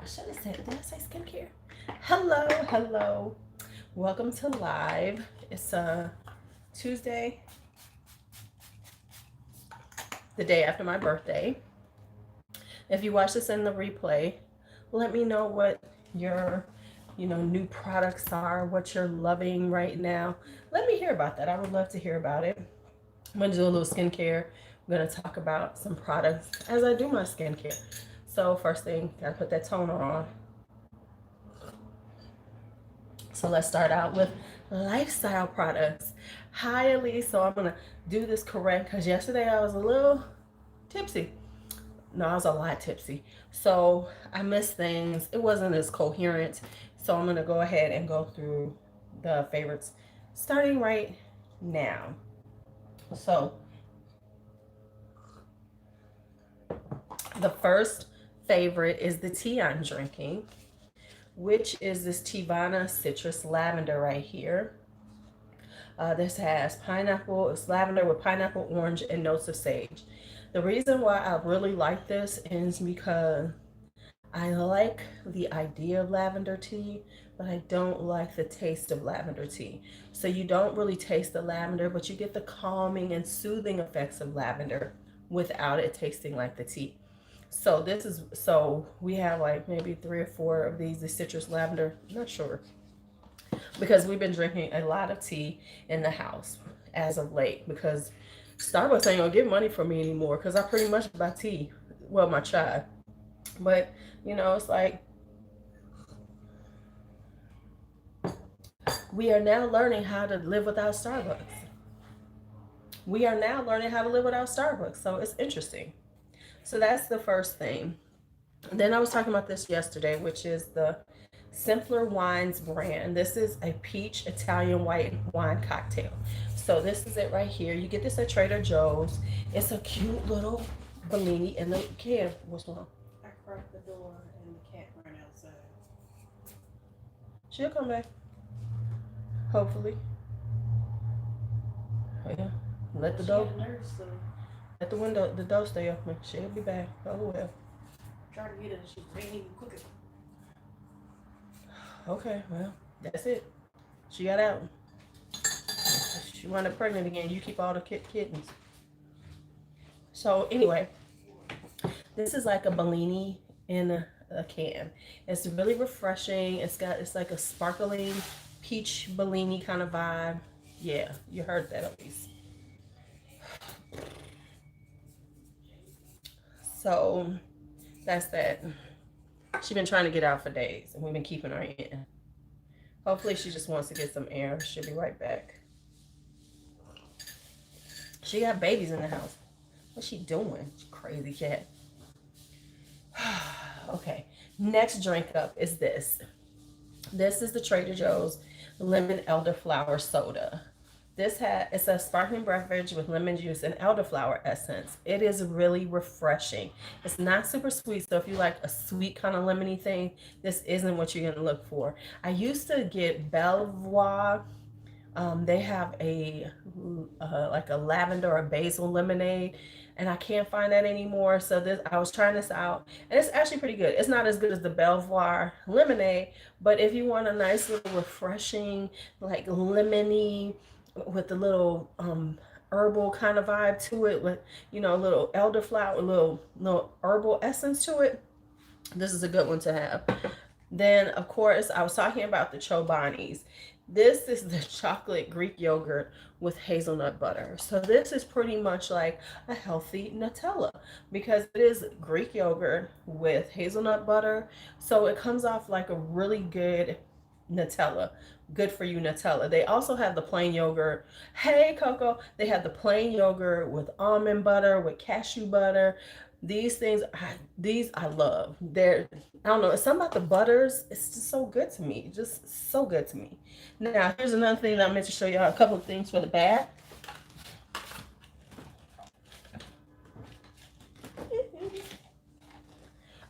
I should have said, did I say skincare? Hello, hello. Welcome to live. It's Tuesday, the day after my birthday. If you watch this in the replay, let me know what your new products are, what you're loving right now. Let me hear about that. I would love to hear about it. I'm gonna do a little skincare. I'm gonna talk about some products as I do my skincare. So first thing, gotta put that toner on. So let's start out with lifestyle products. Hi Elise, so I'm gonna do this correct because yesterday I was a little tipsy. No, I was a lot tipsy. So I missed things. It wasn't as coherent. So I'm gonna go ahead and go through the favorites starting right now. So the first favorite is the tea I'm drinking, which is this Tivana Citrus Lavender right here. This has pineapple, it's lavender with pineapple, orange, and notes of sage. The reason why I really like this is because I like the idea of lavender tea, but I don't like the taste of lavender tea. So you don't really taste the lavender, but you get the calming and soothing effects of lavender without it tasting like the tea. So we have like maybe 3 or 4 of these, the citrus lavender, I'm not sure, because we've been drinking a lot of tea in the house as of late because Starbucks ain't gonna get money from me anymore because I pretty much buy tea, well, my chai. But it's like we are now learning how to live without Starbucks. We are now learning how to live without Starbucks, so it's interesting. So that's the first thing. Then I was talking about this yesterday, which is the Simpler Wines brand. This is a peach Italian white wine cocktail. So this is it right here. You get this at Trader Joe's. It's a cute little Bellini in the can. What's wrong? I cracked the door and the cat ran outside. She'll come back. Hopefully. Yeah. Let the door. Let the door stay open. She'll be back. Oh well. Try to get her. She ain't even cooking. Okay, well, that's it. She got out. She wound up pregnant again. You keep all the kittens. So anyway, this is like a Bellini in a can. It's really refreshing. It's like a sparkling peach Bellini kind of vibe. Yeah, you heard that at least. So that's that. She's been trying to get out for days, and we've been keeping her in. Hopefully, she just wants to get some air. She'll be right back. She got babies in the house. What's she doing? Crazy cat. Okay, next drink up is this. This is the Trader Joe's lemon elderflower soda. It's a sparkling beverage with lemon juice and elderflower essence. It is really refreshing. It's not super sweet, so if you like a sweet kind of lemony thing, this isn't what you're gonna look for. I used to get Belvoir. They have a like a lavender or basil lemonade, and I can't find that anymore. So I was trying this out, and it's actually pretty good. It's not as good as the Belvoir lemonade, but if you want a nice little refreshing, like lemony, with a little herbal kind of vibe to it, with a little elderflower, a little herbal essence to it, this is a good one to have. Then of course I was talking about the Chobani's. This is the chocolate Greek yogurt with hazelnut butter. So this is pretty much like a healthy Nutella because it is Greek yogurt with hazelnut butter. So it comes off like a really good Nutella. Good for you Nutella. They also have the plain yogurt. Hey Coco, they have the plain yogurt with almond butter, with cashew butter. These things, these I love. I don't know, it's something about the butters. It's just so good to me. Just so good to me. Now, here's another thing that I meant to show y'all. A couple of things for the bath.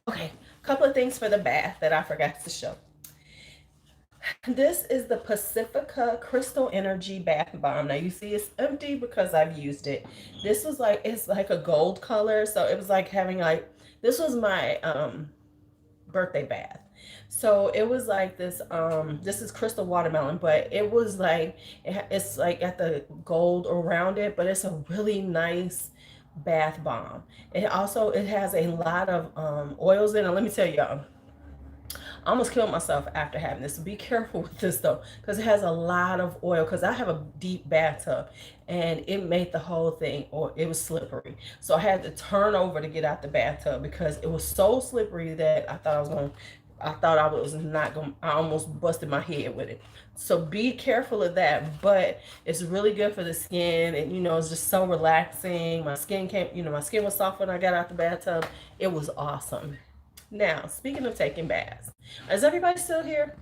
Okay, a couple of things for the bath that I forgot to show. This is the Pacifica Crystal Energy Bath Bomb. Now you see it's empty because I've used it. This was like, it's like a gold color. So it was like having like, this was my birthday bath. So it was like this, this is crystal watermelon, but it was like, it's like got the gold around it, but it's a really nice bath bomb. It has a lot of oils in it. Let me tell y'all, I almost killed myself after having this. Be careful with this though, because it has a lot of oil. Because I have a deep bathtub, and it made the whole thing, or it was slippery. So I had to turn over to get out the bathtub because it was so slippery that I thought I was not going. I almost busted my head with it. So be careful of that. But it's really good for the skin, and it's just so relaxing. My skin was soft when I got out the bathtub. It was awesome. Now, speaking of taking baths, is everybody still here?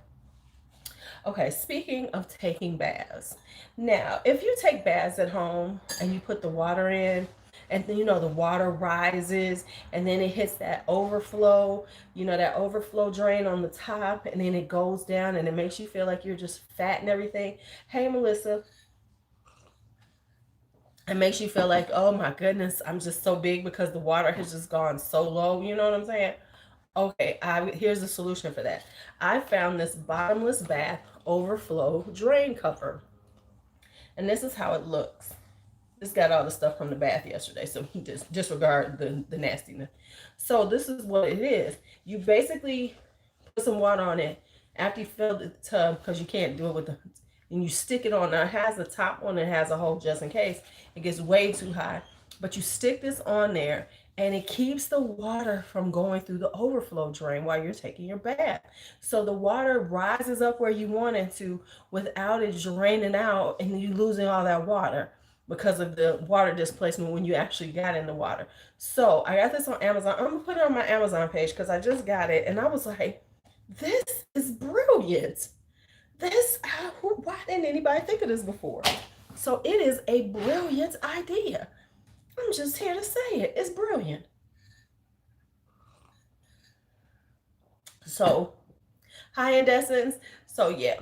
Okay, speaking of taking baths. Now, if you take baths at home and you put the water in, and then the water rises and then it hits that overflow drain on the top, and then it goes down and it makes you feel like you're just fat and everything. Hey, Melissa. It makes you feel like, oh my goodness, I'm just so big because the water has just gone so low. You know what I'm saying? Okay, here's the solution for that. I found this bottomless bath overflow drain cover. And this is how it looks. This got all the stuff from the bath yesterday, so just disregard the nastiness. So this is what it is. You basically put some water on it after you fill the tub, because you can't do it and you stick it on. Now it has a top one that has a hole just in case it gets way too high. But you stick this on there, and it keeps the water from going through the overflow drain while you're taking your bath. So the water rises up where you want it to without it draining out and you losing all that water because of the water displacement when you actually got in the water. So I got this on Amazon. I'm gonna put it on my Amazon page because I just got it, and I was like, this is brilliant. Why didn't anybody think of this before? So it is a brilliant idea. I'm just here to say it. It's brilliant. So, high-end essence. So, yeah.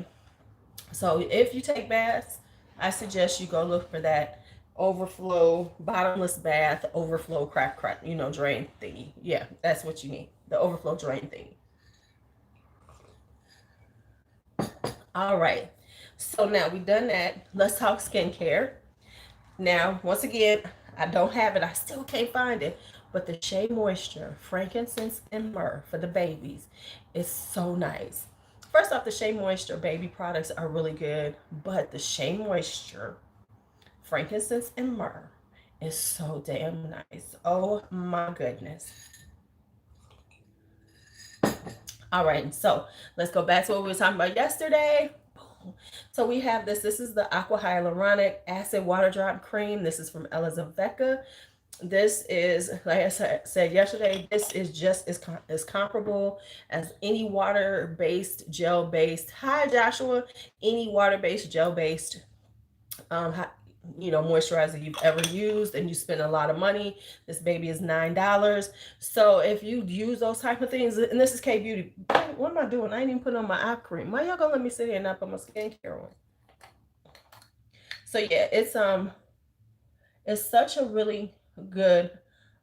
So, if you take baths, I suggest you go look for that overflow, bottomless bath, overflow crack, drain thingy. Yeah, that's what you need. The overflow drain thingy. All right. So, now we've done that. Let's talk skincare. Now, once again, I don't have it. I still can't find it. But the Shea Moisture, frankincense, and myrrh for the babies is so nice. First off, the Shea Moisture baby products are really good. But the Shea Moisture, frankincense, and myrrh is so damn nice. Oh my goodness. All right. So let's go back to what we were talking about yesterday. So we have this. This is the Aqua Hyaluronic Acid Water Drop Cream. This is from Elizavecca. This is, like I said yesterday, this is just as comparable as any water-based, gel-based. Hi, Joshua. Any water-based, gel-based moisturizer you've ever used, and you spend a lot of money. This baby is $9. So if you use those type of things, and this is K Beauty. What am I doing? I ain't even putting on my eye cream. Why y'all gonna let me sit here and not put my skincare on? So yeah, it's such a really good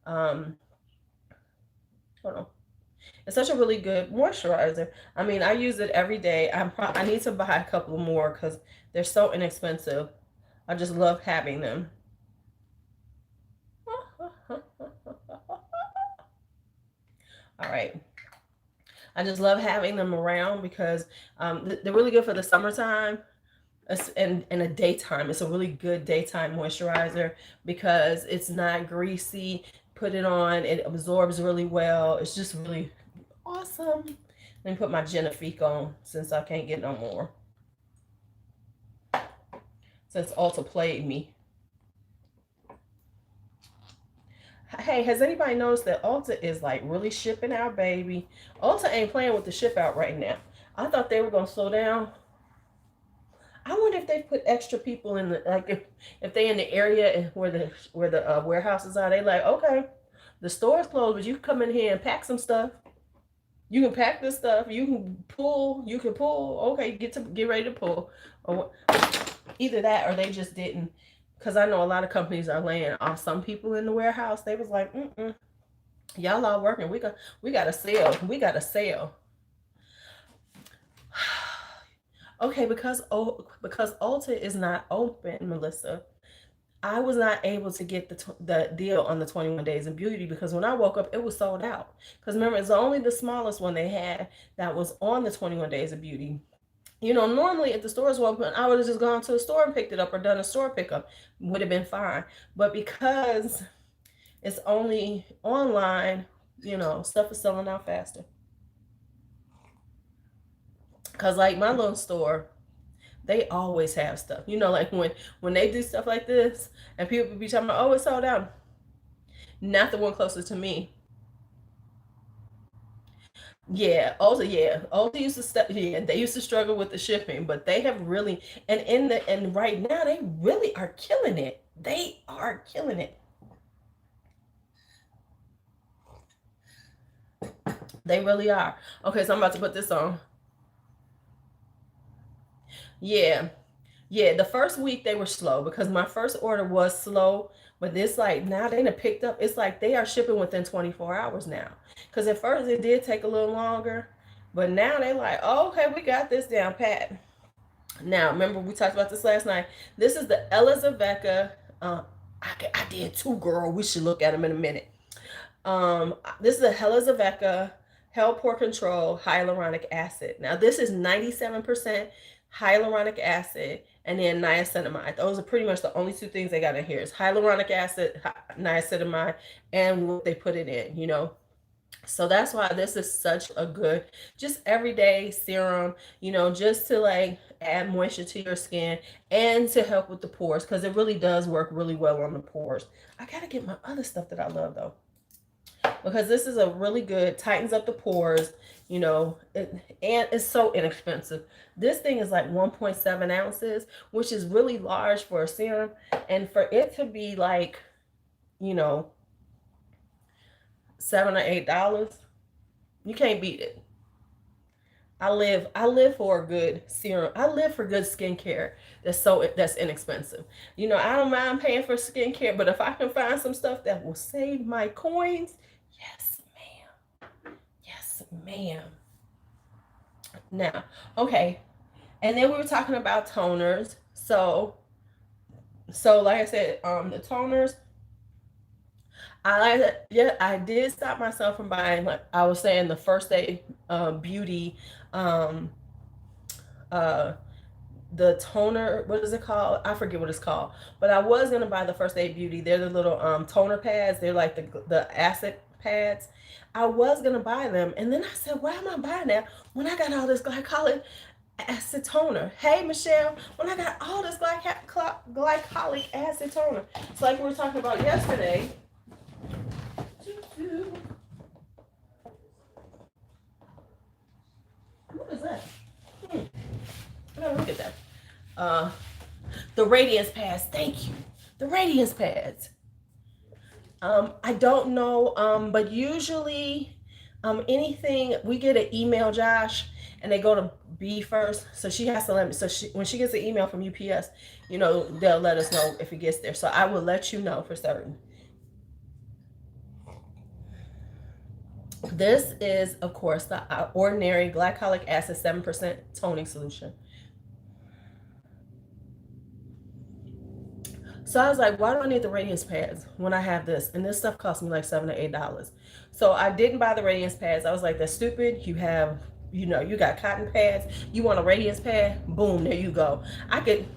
hold on. It's such a really good moisturizer. I mean, I use it every day. I need to buy a couple more because they're so inexpensive. I just love having them. All right. I just love having them around because they're really good for the summertime. And in a daytime, it's a really good daytime moisturizer because it's not greasy. Put it on, it absorbs really well. It's just really awesome. Let me put my Genifique on since I can't get no more. Since Ulta played me. Hey, has anybody noticed that Ulta is like really shipping out, baby? Ulta ain't playing with the ship out right now. I thought they were gonna slow down. I wonder if they put extra people in the, like if they in the area where the warehouses are. They like, okay, the store's closed, but you can come in here and pack some stuff. You can pack this stuff. You can pull. Okay, get ready to pull. Or either that, or they just didn't. Because I know a lot of companies are laying off some people in the warehouse. They was like, Y'all all working. We got a sale. We got a sale. Okay, because Ulta is not open, Melissa. I was not able to get the deal on the 21 Days of Beauty because when I woke up, it was sold out. Because remember, it's only the smallest one they had that was on the 21 Days of Beauty. You know, normally if the stores were open, I would have just gone to the store and picked it up or done a store pickup. Would have been fine. But because it's only online, you know, stuff is selling out faster. Because like my little store, they always have stuff. You know, like when they do stuff like this and people be talking about, oh, it's sold out. Not the one closest to me. Yeah, Ulta used to yeah, they used to struggle with the shipping, but they have really and right now they really are killing it. They are killing it. They really are. Okay, so I'm about to put this on. Yeah. Yeah, the first week they were slow because my first order was slow, but this like now they done picked up. It's like they are shipping within 24 hours now. Because at first it did take a little longer, but now they like, oh, okay, we got this down pat. Now, remember we talked about this last night. This is the Elizavecca. I did two, girl. We should look at them in a minute. This is a Helizavecca Hell Pore Control Hyaluronic Acid. Now, this is 97% hyaluronic acid and then niacinamide. Those are pretty much the only two things they got in here. Is hyaluronic acid, niacinamide, and what they put it in, you know. So that's why this is such a good, just everyday serum, you know, just to like add moisture to your skin and to help with the pores because it really does work really well on the pores. I gotta get my other stuff that I love though because this is a really good, tightens up the pores, you know, and it's so inexpensive. This thing is like 1.7 ounces, which is really large for a serum. And for it to be like, you know, $7 or $8, you can't beat it. I live for a good serum. I live for good skincare that's inexpensive. You know, I don't mind paying for skincare, but if I can find some stuff that will save my coins, yes, ma'am. Yes, ma'am. Now, okay. And then we were talking about toners. So like I said, the toners, I did stop myself from buying, like I was saying, the First Aid Beauty, um uh the toner. What is it called? I forget what it's called, but I was gonna buy the First Aid Beauty. They're the little toner pads. They're like the acid pads. I was gonna buy them, and then I said, why am I buying that when I got all this glycolic acid toner? Hey, Michelle, when I got all this glycolic acid toner. It's like we were talking about yesterday. What is that? Oh, look at that. Uh, the radiance pads. Thank you. The radiance pads. I don't know, but usually, anything we get an email, Josh, and they go to B first, so she has to let me. So when she gets an email from UPS, you know, they'll let us know if it gets there. So I will let you know for certain. This is, of course, the ordinary glycolic acid 7% toning solution. So I was like, why do I need the radiance pads when I have this? And this stuff cost me like $7 to $8. So I didn't buy the radiance pads. I was like, that's stupid. You have, you know, you got cotton pads. You want a radiance pad? Boom, there you go. I could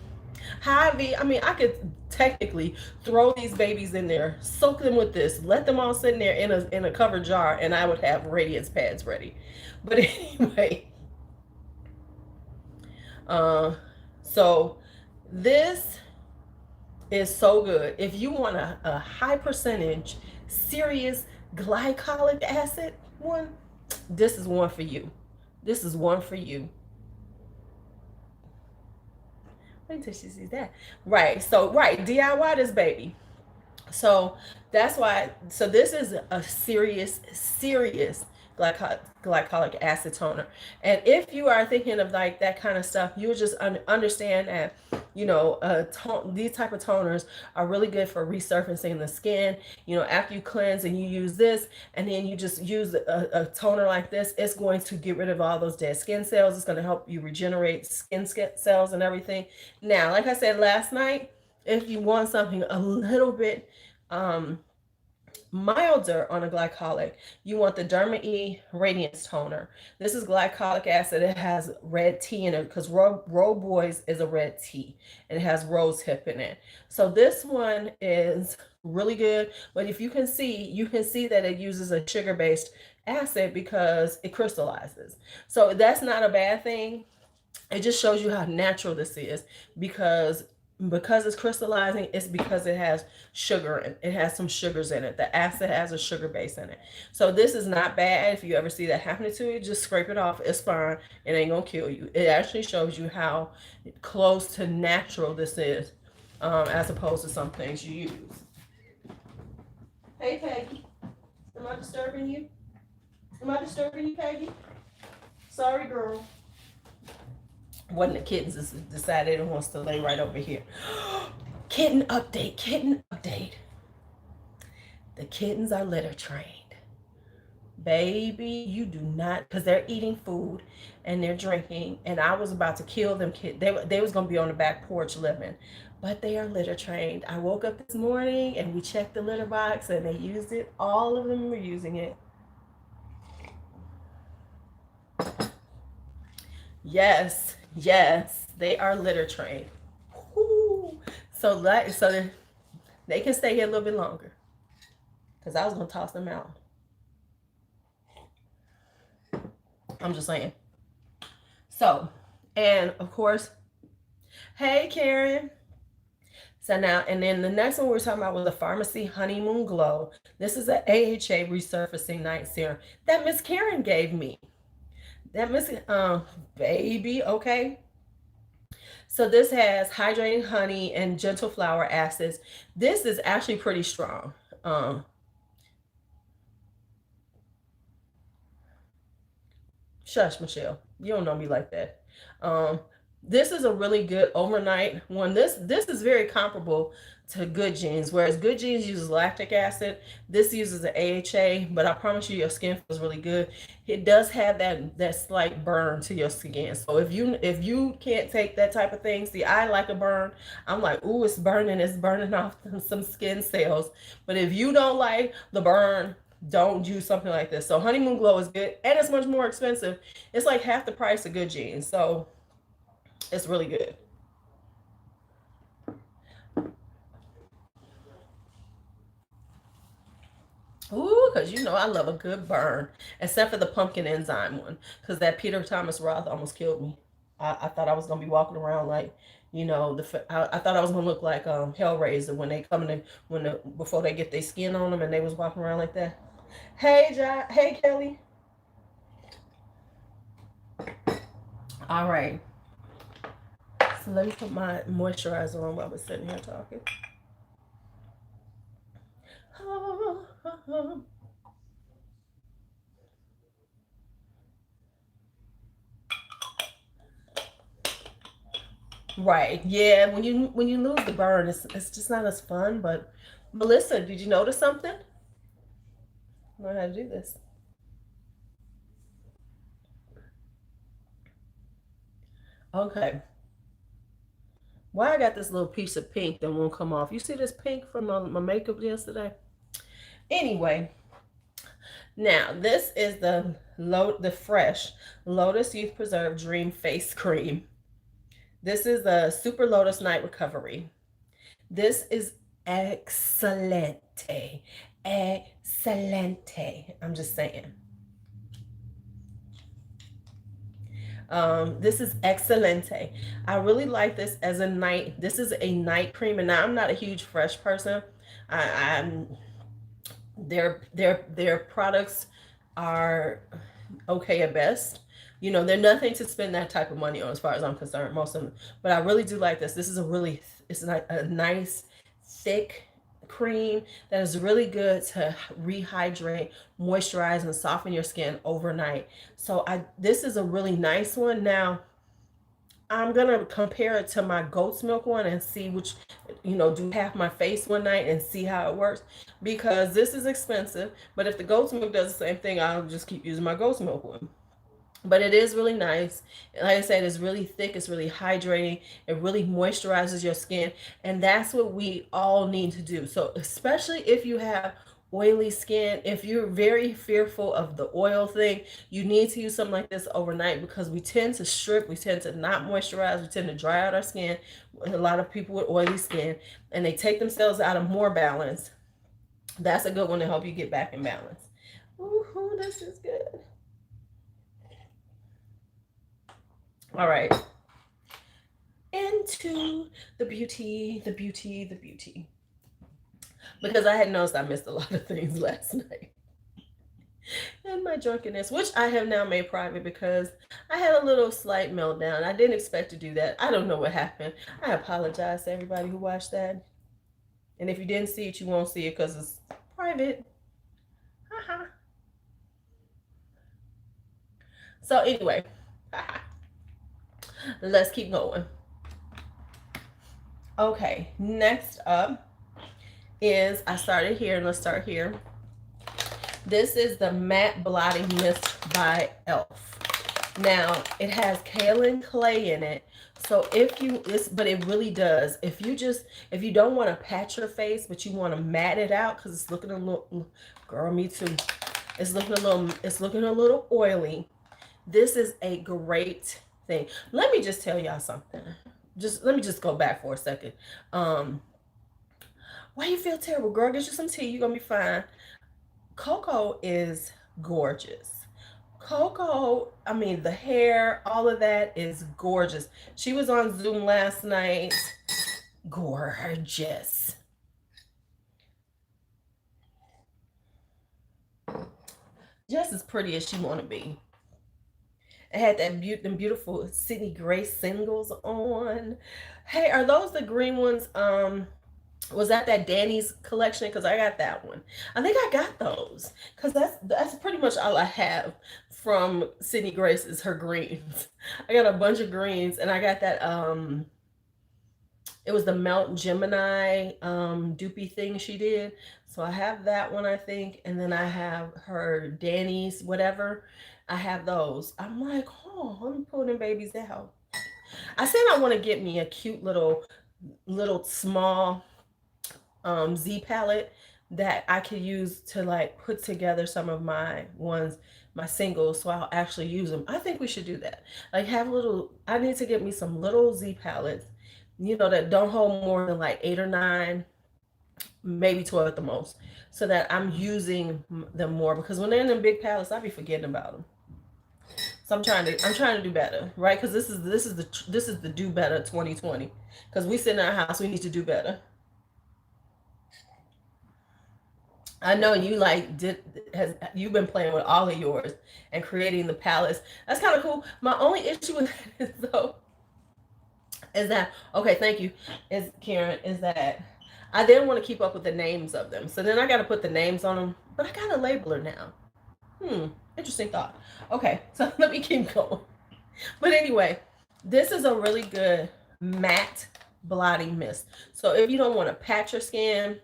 technically throw these babies in there, soak them with this, let them all sit in there in a covered jar, and I would have radiance pads ready. But anyway, uh, so this is so good. If you want a high percentage, serious glycolic acid one, this is one for you. This is one for you. Wait until she sees that. Right. So, right. DIY this baby. So that's why. So this is a serious glycolic acid toner. And if you are thinking of like that kind of stuff, you just understand that, these type of toners are really good for resurfacing the skin. After you cleanse and you use this, and then you just use a toner like this, it's going to get rid of all those dead skin cells. It's going to help you regenerate skin cells and everything. Now, like I said last night, if you want something a little bit milder on a glycolic, you want the Derma E Radiance Toner. This is glycolic acid. It has red tea in it because Boys is a red tea, and it has rose hip in it. So this one is really good. But if you can see that it uses a sugar-based acid because it crystallizes. So that's not a bad thing. It just shows you how natural this is because it's crystallizing. It's because it has sugar and it has some sugars in it. The acid has a sugar base in it. So this is not bad. If you ever see that happening to you, just scrape it off. It's fine. It ain't gonna kill you. It actually shows you how close to natural this is, as opposed to some things you use. Hey Peggy, am I disturbing you? Peggy? Sorry, girl. One of the kittens has decided it wants to lay right over here. Kitten update. The kittens are litter trained. Baby, you do not, because they're eating food and they're drinking, and I was about to kill them. They was going to be on the back porch living, but they are litter trained. I woke up this morning and we checked the litter box and they used it. All of them were using it. Yes, they are litter trained. Woo. So they can stay here a little bit longer, because I was gonna toss them out. I'm just saying. So, and of course, hey Karen. So now, and then the next one we're talking about was the Pharmacy Honeymoon Glow. This is an AHA resurfacing night serum that Miss Karen gave me. Baby, okay. So this has hydrating honey and gentle flower acids. This is actually pretty strong. Shush, Michelle. You don't know me like that. This is a really good overnight one. This is very comparable to Good Genes, whereas Good Genes uses lactic acid. This uses an AHA, but I promise you, your skin feels really good. It does have that slight burn to your skin. So if you can't take that type of thing, see, I like a burn. I'm like, ooh, it's burning off some skin cells. But if you don't like the burn, don't use something like this. So Honeymoon Glow is good, and it's much more expensive. It's like half the price of Good Genes. So it's really good. Ooh, because I love a good burn, except for the pumpkin enzyme one, because that Peter Thomas Roth almost killed me. I thought I was going to be walking around like, I thought I was going to look like Hellraiser when they come in, before they get their skin on them and they was walking around like that. Hey, hey, Kelly. All right. So let me put my moisturizer on while we're sitting here talking. Right. Yeah. When you lose the burn, it's just not as fun. But Melissa, did you notice something? Learn how to do this. Okay. Why I got this little piece of pink that won't come off? You see this pink from my makeup yesterday? Anyway, now this is the fresh Lotus Youth Preserve Dream Face Cream. This is a Super Lotus Night Recovery. This is excelente. Excelente. I'm just saying. This is excelente. I really like this as a night. This is a night cream, and now I'm not a huge fresh person. I'm their products are okay at best. They're nothing to spend that type of money on, as far as I'm concerned, most of them. But I really do like this. This is it's a nice, thick cream that is really good to rehydrate, moisturize, and soften your skin overnight. So this is a really nice one. Now, I'm gonna compare it to my goat's milk one and see which, do half my face one night and see how it works, because this is expensive. But if the goat's milk does the same thing, I'll just keep using my goat's milk one. But it is really nice. Like I said, it's really thick, it's really hydrating, it really moisturizes your skin, and that's what we all need to do. So especially if you have oily skin, if you're very fearful of the oil thing, you need to use something like this overnight, because we tend to strip, we tend to not moisturize, we tend to dry out our skin. A lot of people with oily skin, and they take themselves out of more balance. That's a good one to help you get back in balance. Ooh, this is good. All right. Into the beauty, the beauty, the beauty. Because I had noticed I missed a lot of things last night. And my drunkenness, which I have now made private because I had a little slight meltdown. I didn't expect to do that. I don't know what happened. I apologize to everybody who watched that. And if you didn't see it, you won't see it because it's private. Haha. So anyway, let's keep going. Okay, next up is, I started here, and let's start here. This is the Matte Blotting Mist by e.l.f. Now, it has kaolin clay in it. So but it really does. If you don't want to patch your face, but you want to matte it out because it's looking a little, girl, me too. It's looking a little oily. This is a great thing. Let me just tell y'all something. Let me just go back for a second. Why you feel terrible, girl? Get you some tea. You're gonna be fine. Coco is gorgeous. Coco, I mean, the hair, all of that is gorgeous. She was on Zoom last night. Gorgeous. Just as pretty as she want to be. It had them beautiful Sydney Grace singles on. Hey, are those the green ones? Was that Danny's collection? Because I got that one. I think I got those because that's pretty much all I have from Sydney Grace is her greens. I got a bunch of greens, and I got that it was the Melt Gemini dupey thing she did. So I have that one, I think, and then I have her Danny's whatever. I have those. I'm like, oh, I'm pulling babies out. I said I want to get me a cute little small Z palette that I could use to like put together some of my singles, so I'll actually use them. I think we should do that. Like I need to get me some little Z palettes, that don't hold more than like 8 or 9, maybe 12 at the most, so that I'm using them more, because when they're in them big palettes, I be forgetting about them. So I'm trying to do better, right? Because this is the do better 2020. Because we sit in our house, we need to do better. I know you you've been playing with all of yours and creating the palettes. That's kind of cool. My only issue with it is that, okay, thank you, Karen, is that I didn't want to keep up with the names of them. So then I got to put the names on them, but I got a labeler now. Interesting thought. Okay, so let me keep going. But anyway, this is a really good matte blotting mist. So if you don't want to patch your skin,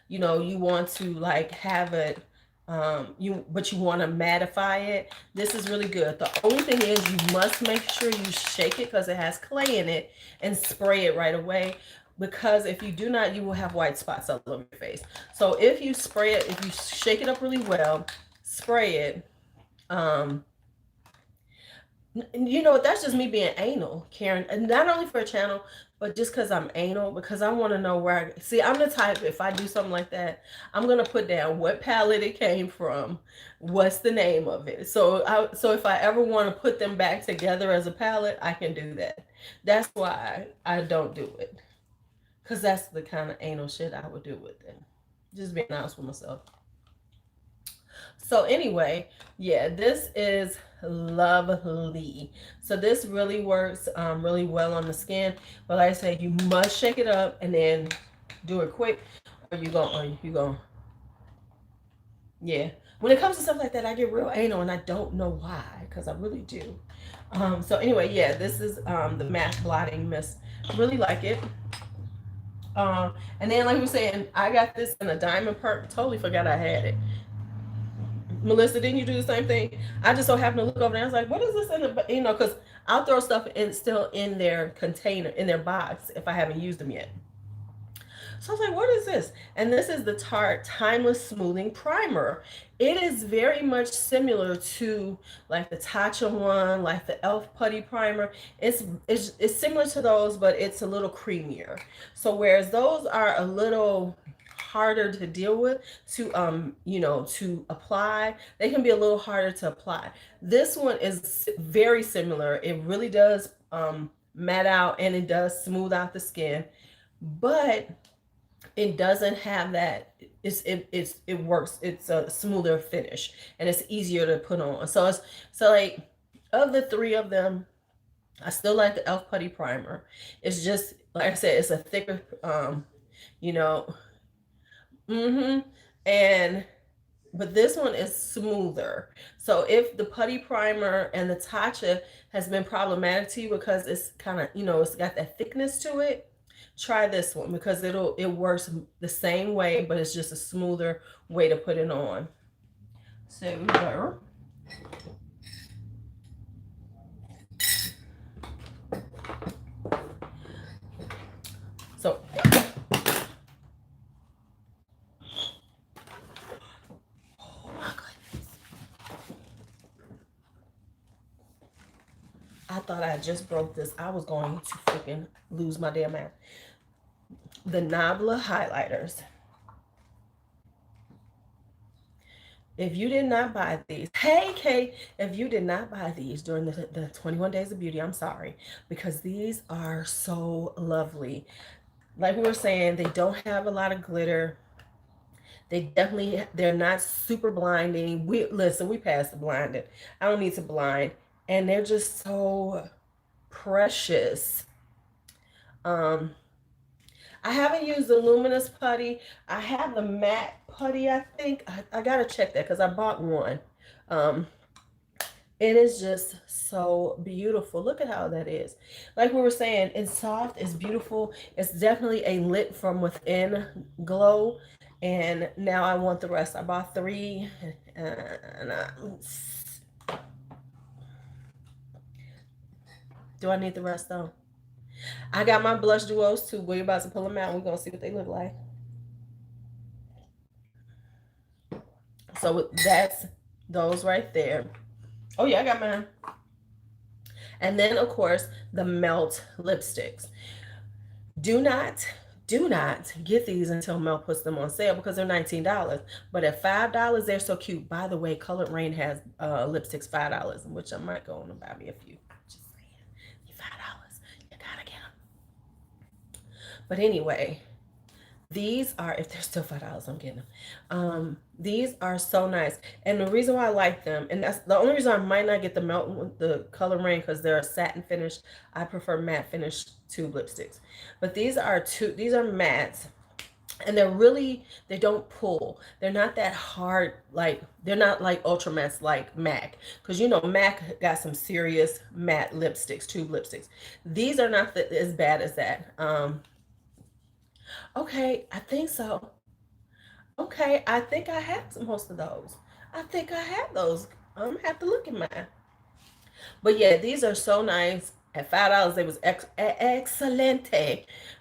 you want to like have it, but you want to mattify it, this is really good. The only thing is you must make sure you shake it because it has clay in it, and spray it right away. Because if you do not, you will have white spots all over your face. So if you spray it, if you shake it up really well, spray it. That's just me being anal, Karen. And not only for a channel, but just because I'm anal, because I want to know where I'm the type, if I do something like that, I'm going to put down what palette it came from, what's the name of it. So if I ever want to put them back together as a palette, I can do that. That's why I don't do it. Because that's the kind of anal shit I would do with it. Just being honest with myself. So anyway, yeah, this is lovely. So this really works really well on the skin. But like I said, you must shake it up and then do it quick, or you go. Yeah. when it comes to stuff like that, I get real anal, and I don't know why, because I really do. So anyway, yeah, this is the matte blotting mist. Really like it. And then, like we were saying, I got this in a diamond perk. Totally forgot I had it. Melissa, didn't you do the same thing? I just so happened to look over there. I was like, "What is this in the?" Because I'll throw stuff in still in their container, in their box, if I haven't used them yet. So I was like, what is this? And this is the Tarte Timeless Smoothing Primer. It is very much similar to like the Tatcha one, like the Elf Putty Primer. It's similar to those, but it's a little creamier. So whereas those are a little harder to deal with to apply, they can be a little harder to apply. This one is very similar. It really does matte out, and it does smooth out the skin, but it doesn't have that. It works. It's a smoother finish, and it's easier to put on. So like, of the three of them, I still like the Elf Putty Primer. It's just like I said, it's a thicker you know and but this one is smoother. So if the Putty Primer and the Tatcha has been problematic to you because it's kind of, it's got that thickness to it, try this one, because it works the same way, but it's just a smoother way to put it on. So there. So oh my goodness, I thought I just broke this. I was going to freaking lose my damn mind. The Nabla highlighters. If you did not buy these, hey Kay, if you did not buy these during the 21 Days of Beauty, I'm sorry, because these are so lovely. Like we were saying, they don't have a lot of glitter. They're not super blinding. We passed the blinding. I don't need to blind. And they're just so precious. I haven't used the luminous putty. I have the matte putty, I think. I gotta check that because I bought one. It is just so beautiful. Look at how that is. Like we were saying, it's soft, it's beautiful. It's definitely a lit from within glow. And now I want the rest. I bought three. Do I need the rest though? I got my blush duos too. We're about to pull them out. We're gonna see what they look like. So that's those right there. Oh yeah, I got mine. And then of course the Melt lipsticks. Do not get these until Melt puts them on sale, because they're $19. But at $5, they're so cute. By the way, Colored Rain has lipsticks $5, which I might go on and buy me a few. Just saying, $5, you gotta get them. But anyway, these are, if they're still $5, I'm getting them. These are so nice. And the reason why I like them, and that's the only reason I might not get the Melt, the Color Rain, because they're a satin finish. I prefer matte finish tube lipsticks. But these are mattes. And they don't pull. They're not that hard, like, they're not like ultra mattes like MAC. Because MAC got some serious matte lipsticks, tube lipsticks. These are not as bad as that. Okay, I think so. Okay, I think I have most of those. I think I have those. I'm gonna have to look at mine. But yeah, these are so nice. At $5, they was excellent.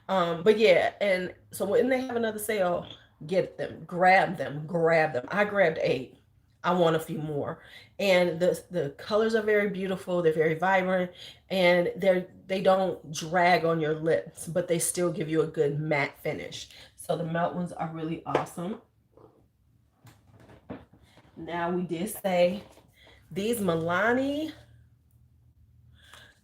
But yeah, and so when they have another sale, get them, grab them, grab them. I grabbed 8. I want a few more. And the colors are very beautiful. They're very vibrant, and they don't drag on your lips, but they still give you a good matte finish. So the Melt ones are really awesome. Now we did say these Milani.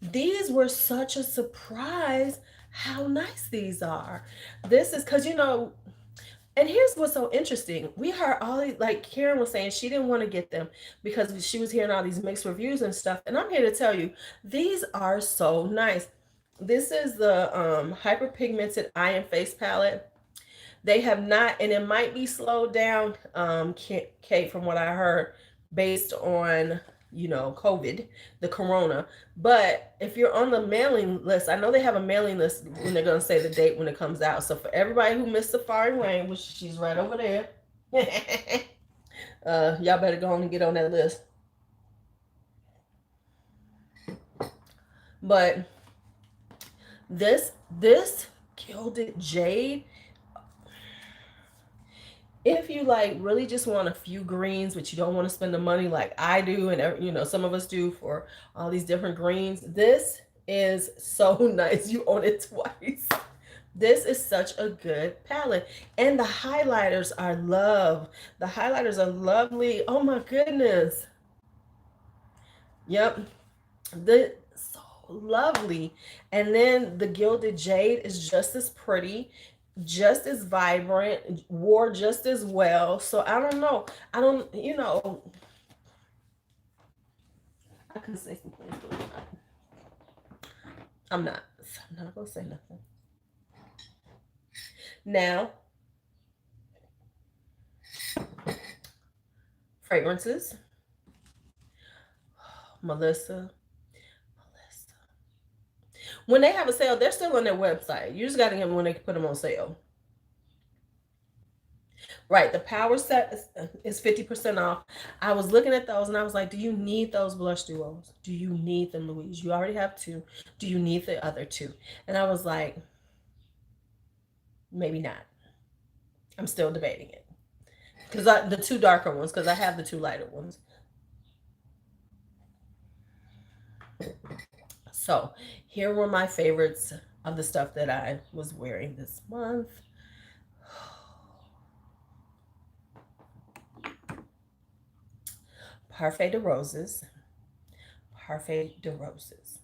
These were such a surprise how nice these are. This is because, and here's what's so interesting. We heard all these, like Karen was saying, she didn't want to get them because she was hearing all these mixed reviews and stuff. And I'm here to tell you, these are so nice. This is the Hyperpigmented Eye and Face Palette. They have not, and it might be slowed down, Kate, from what I heard, based on, COVID, the corona. But if you're on the mailing list, I know they have a mailing list when they're going to say the date when it comes out. So for everybody who missed Safari Lane, which she's right over there, y'all better go on and get on that list. But this gilded jade, if you like really just want a few greens, but you don't want to spend the money like I do, and some of us do, for all these different greens, this is so nice. You own it twice. This is such a good palette. And the highlighters are love. The highlighters are lovely. Oh my goodness. Yep. The so lovely. And then the gilded jade is just as pretty, just as vibrant, wore just as well. So I don't know. I don't, I could say some things, but I'm not. I'm not gonna say nothing. Now, fragrances. Melissa. When they have a sale, they're still on their website. You just got to get them when they put them on sale. Right, the power set is 50% off. I was looking at those and I was like, do you need those blush duos? Do you need them, Louise? You already have two. Do you need the other two? And I was like, maybe not. I'm still debating it. Because the two darker ones, because I have the two lighter ones. So here were my favorites of the stuff that I was wearing this month. Parfait de Roses. Parfait de Roses.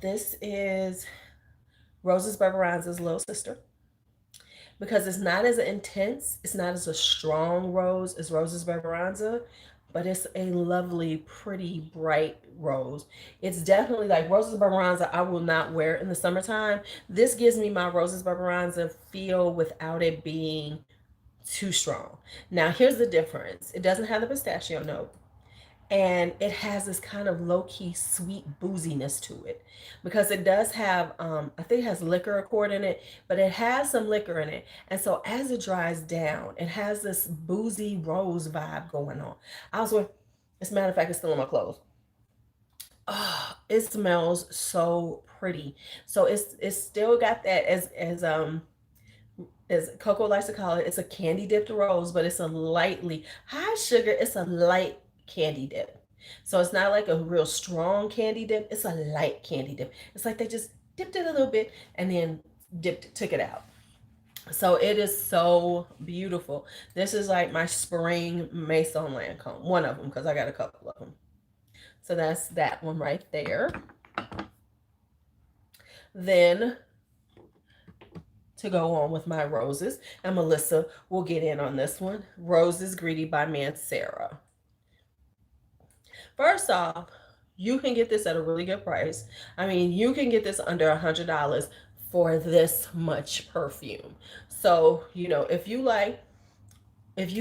This is Roses Barbaranza's little sister, because it's not as intense, it's not as a strong rose as Roses Barbaranza, but it's a lovely, pretty, bright rose. It's definitely like Roses Barbaranza. I will not wear it in the summertime. This gives me my Roses Barbaranza feel without it being too strong. Now, here's the difference. It doesn't have the pistachio note, and it has this kind of low-key sweet booziness to it, because it does have I think it has liquor accord in it, but it has some liquor in it, and so as it dries down, it has this boozy rose vibe going on. I was with, as a matter of fact, it's still in my clothes. Oh, it smells so pretty. So it's still got that, as Coco likes to call it, it's a candy dipped rose, but it's a lightly high sugar. It's a light candy dip. So it's not like a real strong candy dip. It's a light candy dip. It's like they just dipped it a little bit and then took it out. So it is so beautiful. This is like my spring Maison Lancome, one of them, because I got a couple of them. So that's that one right there. Then to go on with my roses, and Melissa will get in on this one. Roses Greedy by Mancera. First off, you can get this at a really good price. I mean, you can get this under $100 for this much perfume. So, if you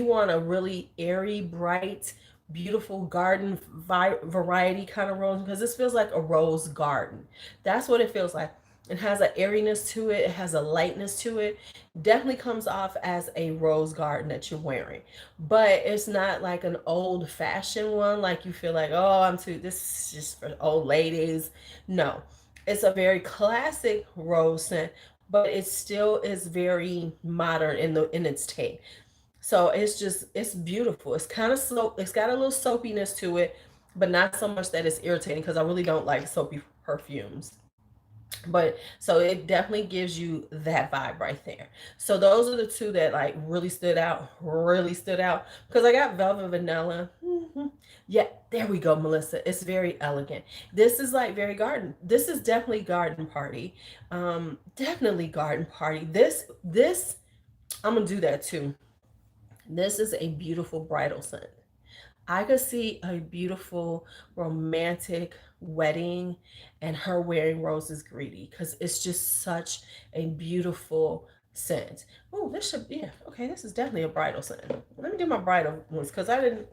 want a really airy, bright, beautiful garden variety kind of rose, because this feels like a rose garden. That's what it feels like. It has an airiness to it. It has a lightness to it. Definitely comes off as a rose garden that you're wearing. But it's not like an old fashioned one, like you feel like, oh, this is just for old ladies. No, it's a very classic rose scent, but it still is very modern in its take. So it's beautiful. It's kind of slow. It's got a little soapiness to it, but not so much that it's irritating, because I really don't like soapy perfumes. But so it definitely gives you that vibe right there. So those are the two that like really stood out, because I got Velvet Vanilla. Yeah, there we go, Melissa. It's very elegant. This is like very garden. This is definitely garden party. Definitely garden party. This I'm gonna do that too. This is a beautiful bridal scent. I could see a beautiful romantic wedding and her wearing Roses Greedy, because it's just such a beautiful scent. Oh, this should, yeah, okay, this is definitely a bridal scent. Let me do my bridal ones because I didn't,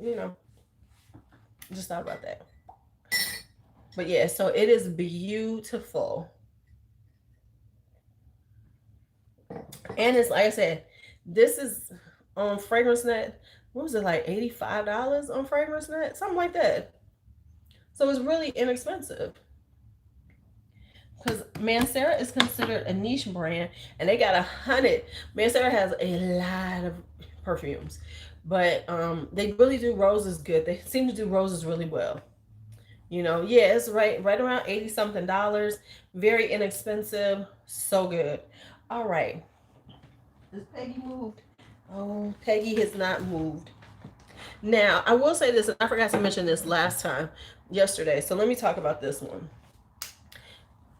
just thought about that. But yeah, so it is beautiful. And it's like I said, this is on Fragrance Net. What was it, like $85 on Fragrance Net? Something like that. So it's really inexpensive. Because Mancera is considered a niche brand, and they got 100. Mancera has a lot of perfumes, but they really do roses good. They seem to do roses really well. Yeah, it's right around 80 something dollars. Very inexpensive, so good. All right, has Peggy moved? Oh, Peggy has not moved. Now I will say this, and I forgot to mention this yesterday. So let me talk about this one.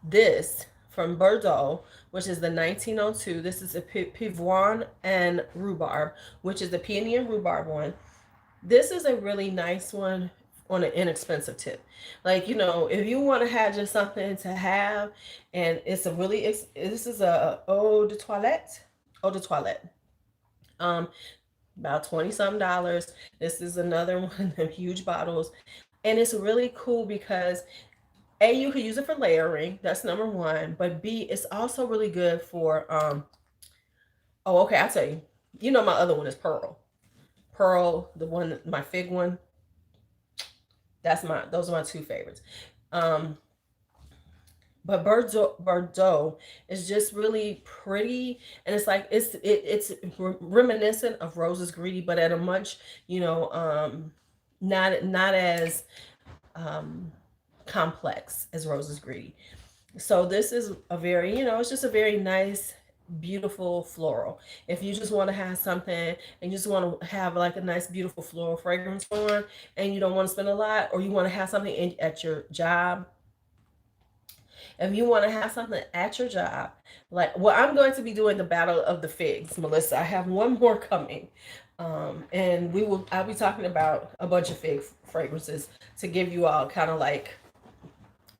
This from Bordeaux, which is the 1902. This is a Pivoine and Rhubarb, which is the peony and rhubarb one. This is a really nice one on an inexpensive tip. Like, if you want to have just something to have, and it's a really, this is a eau de toilette. About 20 some dollars. This is another one of them huge bottles. And it's really cool because A, you can use it for layering. That's number one. But B, it's also really good for oh, okay, I'll tell you. My other one is Pearl. Pearl, the one, my fig one. Those are my two favorites. But Bordeaux is just really pretty, and it's like it's reminiscent of Rose's Greedy, but at a much, not as complex as Rose's Greedy. So this is a very, it's just a very nice, beautiful floral. If you just want to have something and you just want to have like a nice, beautiful floral fragrance on, and you don't want to spend a lot, or you want to have something at your job. If you want to have something at your job, like, well, I'm going to be doing the Battle of the Figs, Melissa. I have one more coming. And I'll be talking about a bunch of fig fragrances to give you all kind of like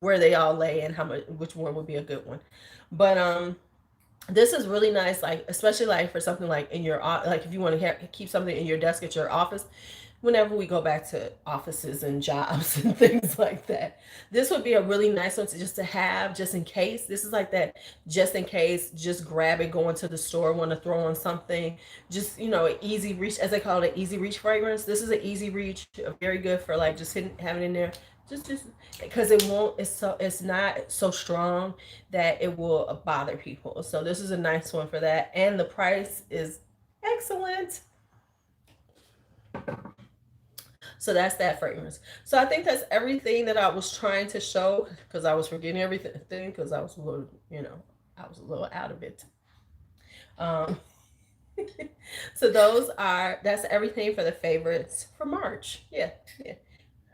where they all lay and which one would be a good one. But this is really nice, like especially like for something like in your like if you want to keep something in your desk at your office. Whenever we go back to offices and jobs and things like that, this would be a really nice one to have just in case. This is like that just in case, just grab it, go into the store, want to throw on something, just an easy reach, as they call it, an easy reach fragrance. This is an easy reach, very good for like just having it in there, just because it's not so strong that it will bother people. So this is a nice one for that, and the price is excellent. So that's that fragrance. So I think that's everything that I was trying to show, because I was forgetting everything because I was a little, out of it. So that's everything for the favorites for March. Yeah.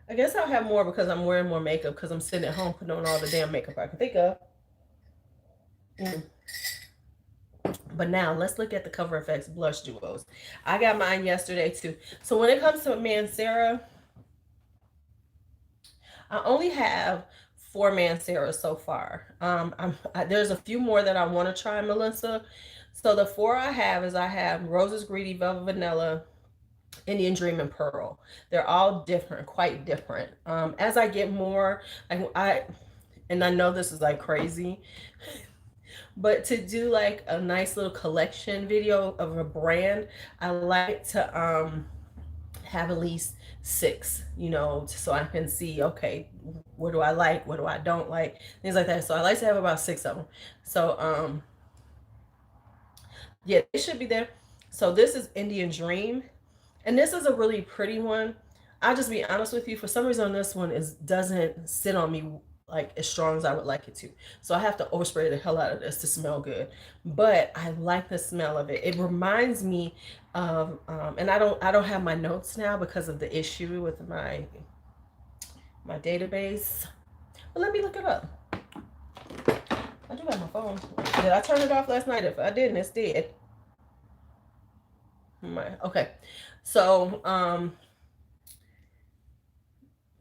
I guess I'll have more because I'm wearing more makeup because I'm sitting at home putting on all the damn makeup I can think of. But now let's look at the Cover FX blush duos. I got mine yesterday too. So when it comes to Mancera, I only have 4 Mancera so far. There's a few more that I want to try, Melissa. So the 4 I have Rose's Greedy, Velvet Vanilla, Indian Dream, and Pearl. They're all different, quite different. As I get more, I know this is like crazy, but to do like a nice little collection video of a brand, I like to have at least 6, so I can see, okay, what do I like, what do I don't like, things like that. So I like to have about 6 of them. So yeah, it should be there. So this is Indian Dream, and this is a really pretty one. I'll just be honest with you, for some reason this one doesn't sit on me like as strong as I would like it to. So I have to overspray the hell out of this to smell good. But I like the smell of it. It reminds me of and I don't have my notes now because of the issue with my database. But let me look it up. I do have my phone. Did I turn it off last night? If I didn't, it's dead. Okay. So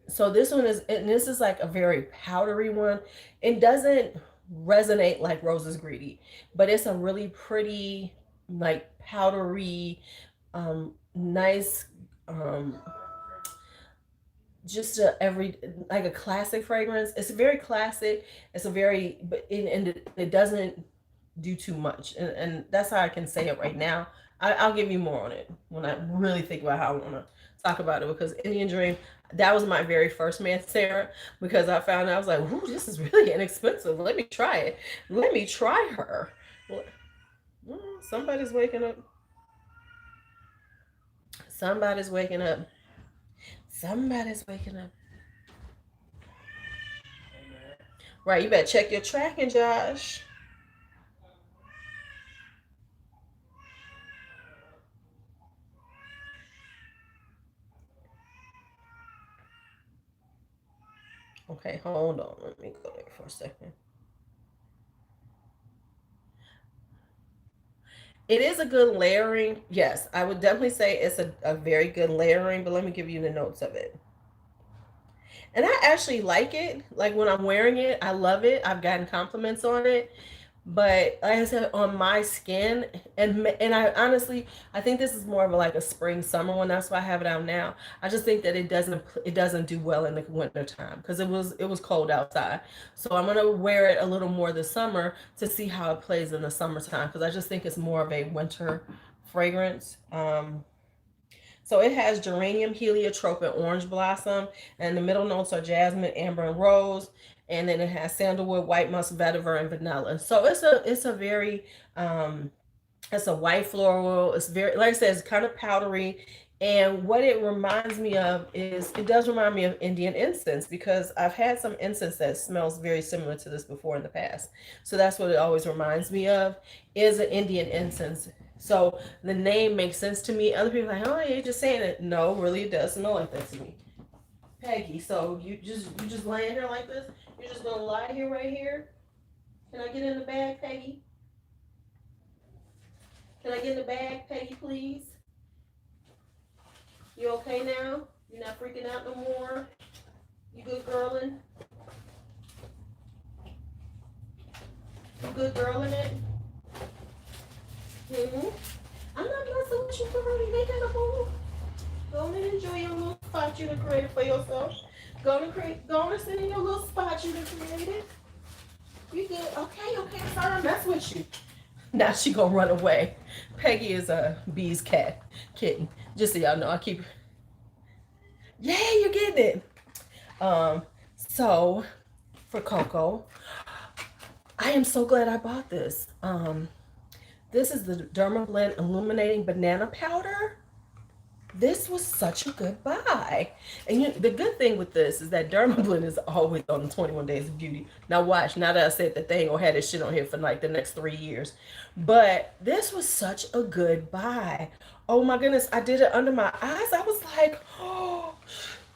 so this one is, and this is like a very powdery one. It doesn't resonate like Rose is Greedy, but it's a really pretty, like powdery, nice, just like a classic fragrance. It's very classic. It's a very, but and it doesn't do too much, and that's how I can say it right now. I'll give you more on it when I really think about how I want to talk about it, because Indian Dream, that was my very first mascara, because I found out, I was like, ooh, this is really inexpensive. Let me try it. Let me try her. Somebody's waking up. Somebody's waking up. Somebody's waking up. Right, you better check your tracking, Josh. Okay, hold on. Let me go there for a second. It is a good layering. Yes, I would definitely say it's a very good layering, but let me give you the notes of it. And I actually like it. Like when I'm wearing it, I love it. I've gotten compliments on it. But like I said, on my skin, and I honestly, I think this is more of like a spring summer one. That's why I have it out now. I just think that it doesn't do well in the winter time, because it was cold outside. So I'm gonna wear it a little more this summer to see how it plays in the summertime, because I just think it's more of a winter fragrance. So it has geranium, heliotrope, and orange blossom, and the middle notes are jasmine, amber, and rose. And then it has sandalwood, white musk, vetiver, and vanilla. So it's a very it's a white floral. It's very, like I said, it's kind of powdery. And what it reminds me of is, it does remind me of Indian incense, because I've had some incense that smells very similar to this before in the past. So that's what it always reminds me of, is an Indian incense. So the name makes sense to me. Other people are like, oh, you're just saying it. No, really, it does smell like that to me. Peggy, so you just laying here like this? You're just gonna lie here right here? Can I get in the bag, Peggy? Can I get in the bag, Peggy, please? You okay now? You're not freaking out no more? You good girling? You good girling it? Mm-hmm. I'm not messing with you, girl. You ain't gotta move. Go and enjoy your little spot you done created for yourself. Go and sit in your little spot you done created. You good? Okay. Sorry I mess with you. Now she gonna run away. Peggy is a bee's kitten. Just so y'all know, I keep. Yeah, you're getting it. So for Coco, I am so glad I bought this. This is the Dermablend Illuminating Banana Powder. This was such a good buy. And the good thing with this is that Dermablend is always on the 21 Days of Beauty. Now watch, now that I said that they ain't gonna have this shit on here for like the next 3 years. But this was such a good buy. Oh my goodness, I did it under my eyes. I was like, oh,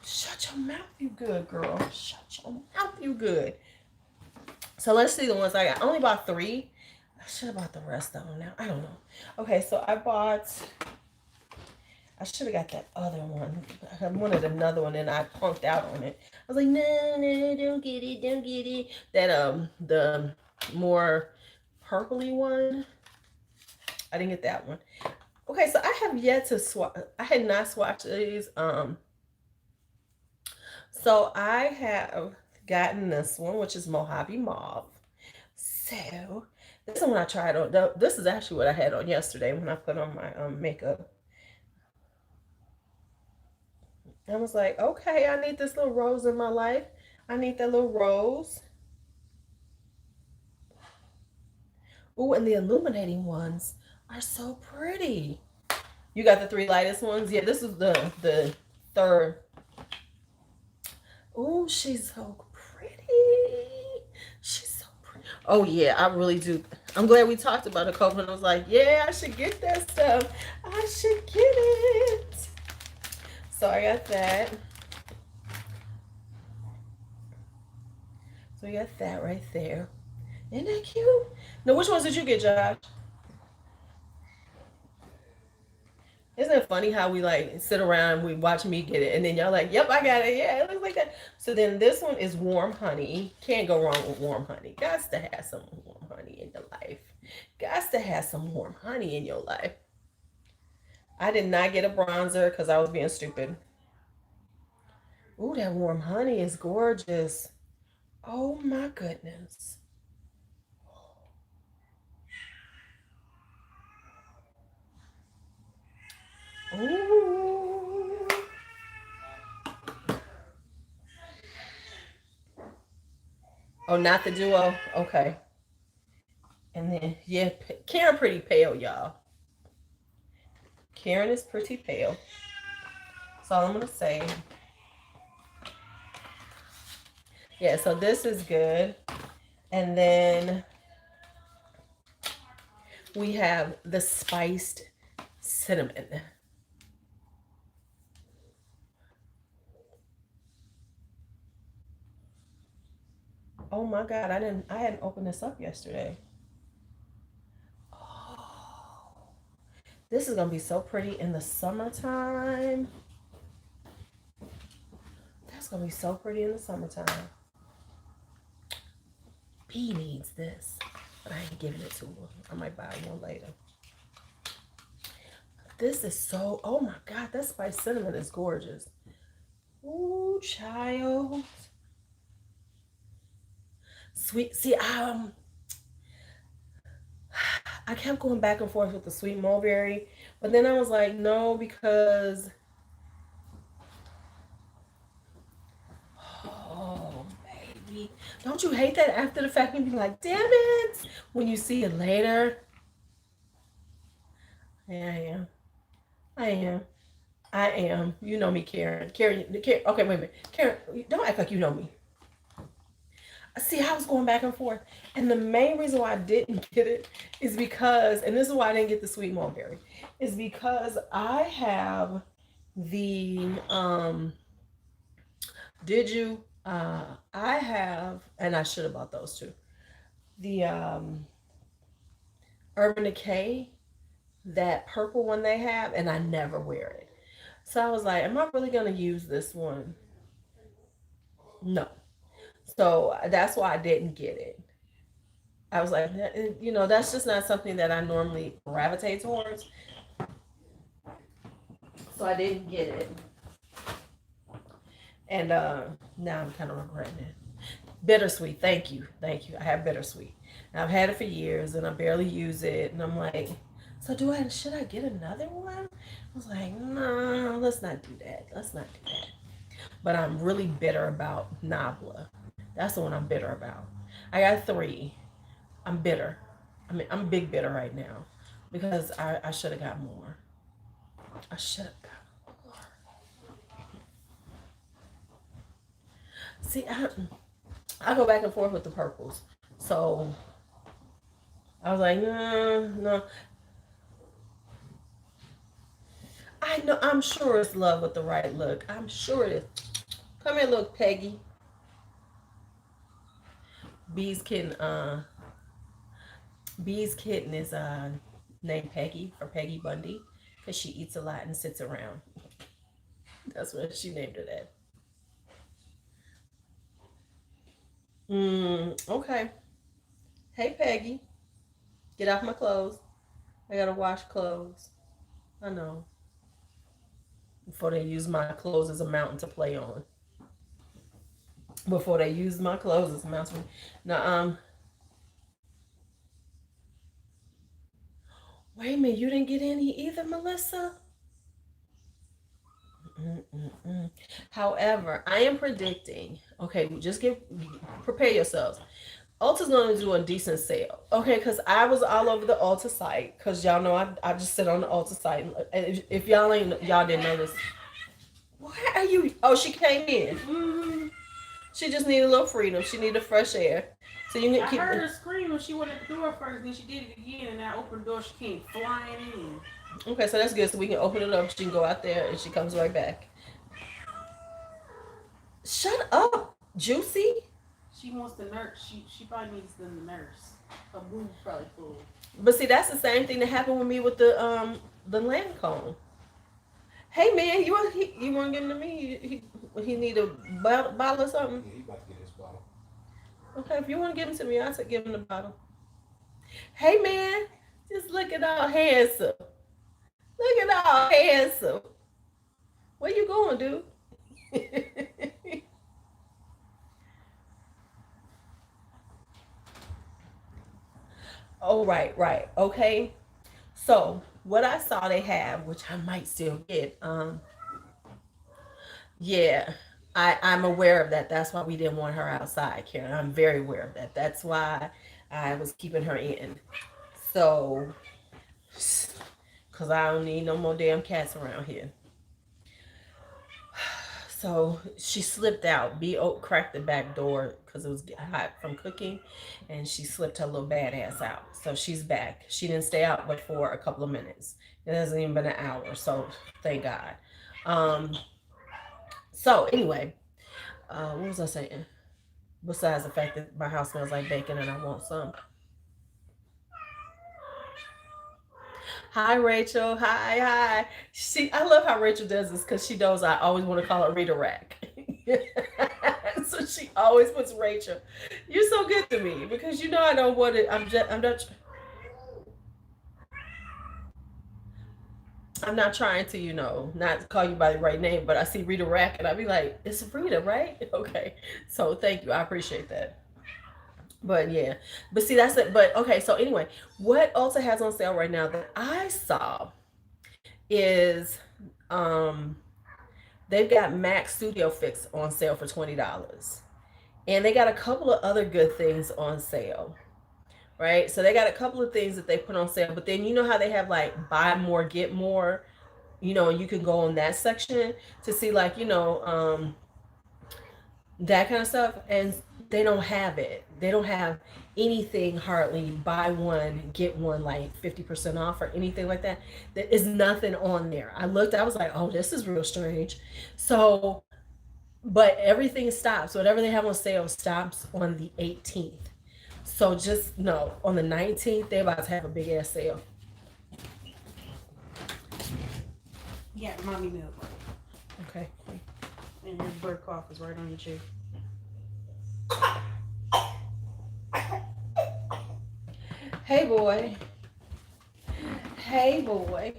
shut your mouth, you good girl. Shut your mouth, you good. So let's see the ones I got. I only bought 3. I should have bought the rest of them now. I don't know. Okay, so I should have got that other one. I wanted another one and I punked out on it. I was like, no, don't get it. That the more purpley one. I didn't get that one. Okay, so I have yet to swatch. I had not swatched these. So I have gotten this one, which is Mojave Mauve. So this is one I tried on. This is actually what I had on yesterday when I put on my makeup. I was like, okay, I need this little rose in my life. I need that little rose. Ooh, and the illuminating ones are so pretty. You got the 3 lightest ones? Yeah, this is the third. Ooh, she's so pretty. She's so pretty. Oh yeah, I really do. I'm glad we talked about it, Copeland. I was like, yeah, I should get that stuff. I should get it. So I got that. So we got that right there. Isn't that cute? No, which ones did you get, Josh? Isn't it funny how we like sit around and we watch me get it, and then y'all like, yep, I got it. Yeah, it looks like that. So then this one is warm honey. Can't go wrong with warm honey. Gots to have some warm honey in your life. Gots to have some warm honey in your life. I did not get a bronzer because I was being stupid. Ooh, that warm honey is gorgeous. Oh my goodness. Ooh. Oh, not the duo? Okay. And then, yeah, Karen pretty pale, y'all. Karen is pretty pale. That's all I'm going to say. Yeah, so this is good. And then we have the spiced cinnamon. Oh my God, I hadn't opened this up yesterday. Oh, this is gonna be so pretty in the summertime. That's gonna be so pretty in the summertime. P needs this, but I ain't giving it to her. I might buy one later. This is so, oh my God, that spiced cinnamon is gorgeous. Ooh, child. Sweet, see, I kept going back and forth with the sweet mulberry, but then I was like, no, because, oh, baby. Don't you hate that after the fact? And be like, damn it, when you see it later? Yeah, I am. I am. I am. You know me, Karen. Karen, okay, wait a minute. Karen, don't act like you know me. See, I was going back and forth. And the main reason why I didn't get it is because, and this is why I didn't get the sweet mulberry, is because I have the, did you, I have, and I should have bought those too, the Urban Decay, that purple one they have, and I never wear it. So I was like, am I really going to use this one? No. So that's why I didn't get it. I was like, you know, that's just not something that I normally gravitate towards. So I didn't get it. And now I'm kind of regretting it. Bittersweet, thank you. Thank you. I have bittersweet. And I've had it for years and I barely use it. And I'm like, so should I get another one? I was like, no, let's not do that. Let's not do that. But I'm really bitter about Nabla. That's the one I'm bitter about. I got 3. I'm bitter. I mean, I'm big bitter right now because I should have got more. I should have got more. See, I go back and forth with the purples. So I was like, no. I know, I'm sure it's love with the right look. I'm sure it is. Come here, look, Peggy. Bee's kitten is named Peggy, or Peggy Bundy, because she eats a lot and sits around. That's what she named it at. Okay. Hey, Peggy. Get off my clothes. I gotta wash clothes. I know. Before they use my clothes as a mountain to play on. Before they use my clothes as a mountain. Now, wait a minute. You didn't get any either, Melissa? However, I am predicting. Okay, just prepare yourselves. Ulta's gonna do a decent sale. Okay, because I was all over the Ulta site. Because y'all know I just sit on the Ulta site. And if y'all didn't know this. Why are you? Oh, she came in. Mm-hmm. She just needed a little freedom. She needed fresh air. So you I heard her scream when she went at the door first, then she did it again, and I opened the door. She came flying in. Okay, so that's good. So we can open it up. She can go out there, and she comes right back. Shut up, Juicy. She wants the nurse. She probably needs the nurse. Her boob probably full. But see, that's the same thing that happened with me with the Lancome. Hey man, you want to give him to me? He need a bottle or something. Yeah, he about to get his bottle. Okay, if you want to give him to me, I'll give him the bottle. Hey man, just look at all handsome. Look at all handsome. Where you going, dude? Oh, right, right. Okay. So what I saw they have, which I might still get, yeah, I'm aware of that. That's why we didn't want her outside, Karen. I'm very aware of that. That's why I was keeping her in. So, because I don't need no more damn cats around here. So she slipped out. B.O. cracked the back door because it was hot from cooking, and she slipped her little badass out. So she's back. She didn't stay out but for a couple of minutes. It hasn't even been an hour, so thank God. Um, so anyway, what was I saying? Besides the fact that my house smells like bacon and I want some. Hi, Rachel. Hi, hi. I love how Rachel does this because she knows I always want to call her Rita Rack. So she always puts Rachel. You're so good to me because you know I don't want it. I'm not trying to, not call you by the right name, but I see Rita Rack and I be like, it's Rita, right? Okay. So thank you. I appreciate that. But yeah, but see, that's it. But okay, so anyway, what Ulta has on sale right now that I saw is um they've got Mac Studio Fix on sale for $20. And they got a couple of other good things on sale. Right? So they got a couple of things that they put on sale, but then you know how they have like buy more, get more, and you can go on that section to see like, that kind of stuff. And they don't have it. They don't have anything hardly buy one, get one like 50% off or anything like that. There is nothing on there. I looked, I was like, oh, this is real strange. So, but everything stops. Whatever they have on sale stops on the 18th. So just know on the 19th, they're about to have a big ass sale. Yeah, mommy milk. Okay. And your bird cough is right on your cheek. Hey, boy. Hey, boy.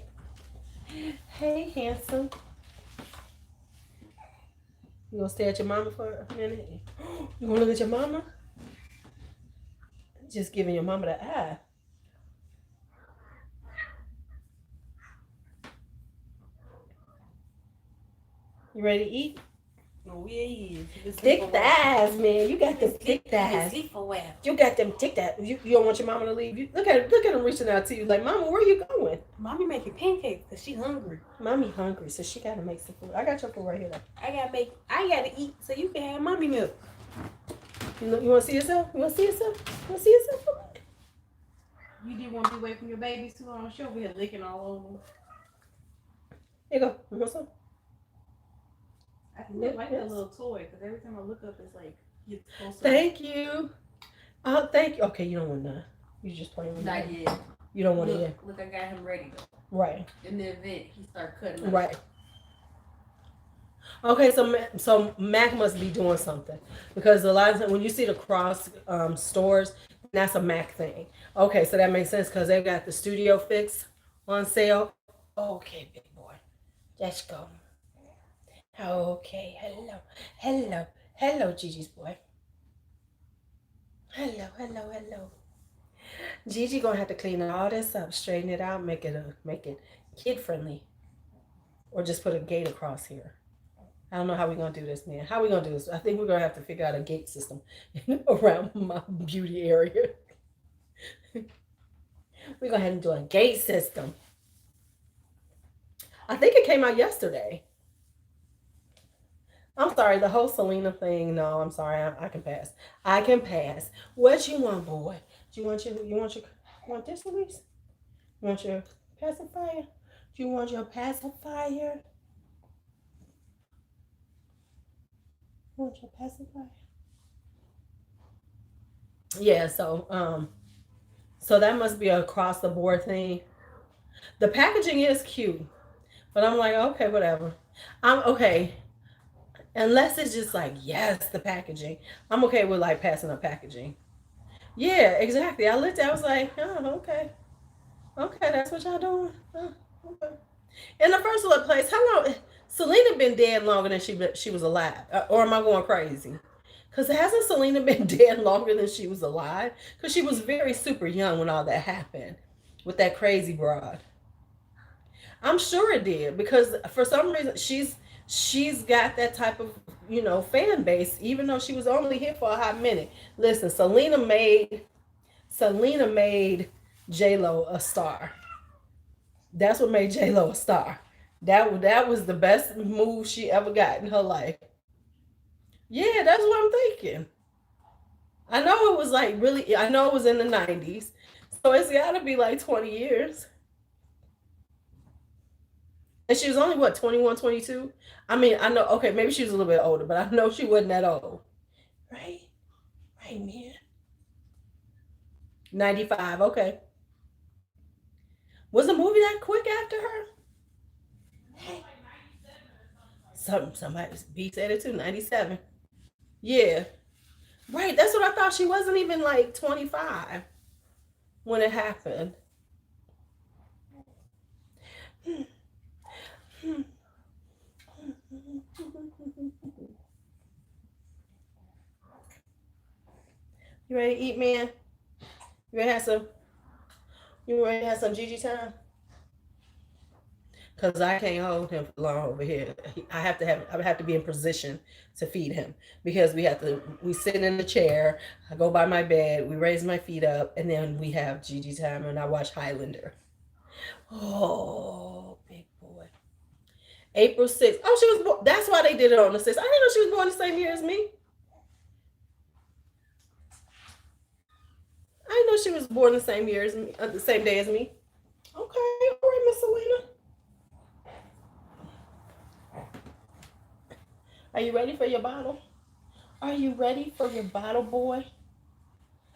Hey, handsome. You gonna stay at your mama for a minute? You wanna look at your mama? Just giving your mama the eye. You ready to eat? Oh, yeah. Thick thighs, man. You got them thick thighs. You got them thick thighs. You don't want your mama to leave. Look at him reaching out to you like, Mama, where you going? Mommy making pancakes because she's hungry. Mommy hungry, so she gotta make some food. I got your food right here. Though. I gotta eat so you can have mommy milk. You want to see yourself? You want to see yourself? You want to see yourself? You didn't want to be away from your babies too long. She'll be licking all over them. Here you go. You want some? I think like that little toy because every time I look up, it's like gets closer. Thank you. Oh, thank you. Okay, you don't want none. You just playing with Not me. yet. You don't want it yet. Look, I got him ready though. Right. In the event he start cutting up. Right. Okay, so Mac must be doing something because a lot of times when you see the cross stores, that's a Mac thing. Okay, so that makes sense because they've got the Studio Fix on sale. Okay, big boy, let's go. Okay, hello, Gigi's boy. Hello. Gigi gonna have to clean all this up, straighten it out, make it kid friendly, or just put a gate across here. I don't know how we're gonna do this, man. How we gonna do this? I think we're gonna have to figure out a gate system around my beauty area. We're gonna have to do a gate system. I think it came out yesterday. I'm sorry, the whole Selena thing. No, I'm sorry. I can pass. I can pass. What you want, boy? Do you want this, Louise? You want your pacifier? Do you want your pacifier? Want your pacifier? Yeah, so that must be a across the board thing. The packaging is cute. But I'm like, okay, whatever. I'm okay. Unless it's just like, yes, the packaging. I'm okay with like passing up packaging. Yeah, exactly. I looked at I was like, oh, okay. Okay, that's what y'all doing. Oh, okay. In the first place, how long Selena been dead longer than she was alive? Or am I going crazy? Because hasn't Selena been dead longer than she was alive? Because she was very super young when all that happened with that crazy broad. I'm sure it did because for some reason she's got that type of fan base, even though she was only here for a hot minute. Listen, Selena made J Lo a star. That's what made J Lo a star. That was the best move she ever got in her life. Yeah, that's what I'm thinking. I know it was like really. I know it was in the '90s, so it's got to be like 20 years. And she was only what, 21, 22? I mean, I know, okay, maybe she was a little bit older, but I know she wasn't that old. Right? Right, man. 95, okay. Was the movie that quick after her? Hey, somebody B said it too, 97. Yeah. Right, that's what I thought. She wasn't even like 25 when it happened. You ready to eat, man? You ready to have some Gigi time? Because I can't hold him for long over here. I have to be in position to feed him because we sit in the chair. I go by my bed. We raise my feet up, and then we have Gigi time, and I watch Highlander. Oh, big boy. April 6th. Oh, she was born. That's why they did it on the 6th. I didn't know she was born the same year as me. I didn't know she was born the same year as me, the same day as me. Okay, all right, Miss Selena. Are you ready for your bottle? Are you ready for your bottle, boy?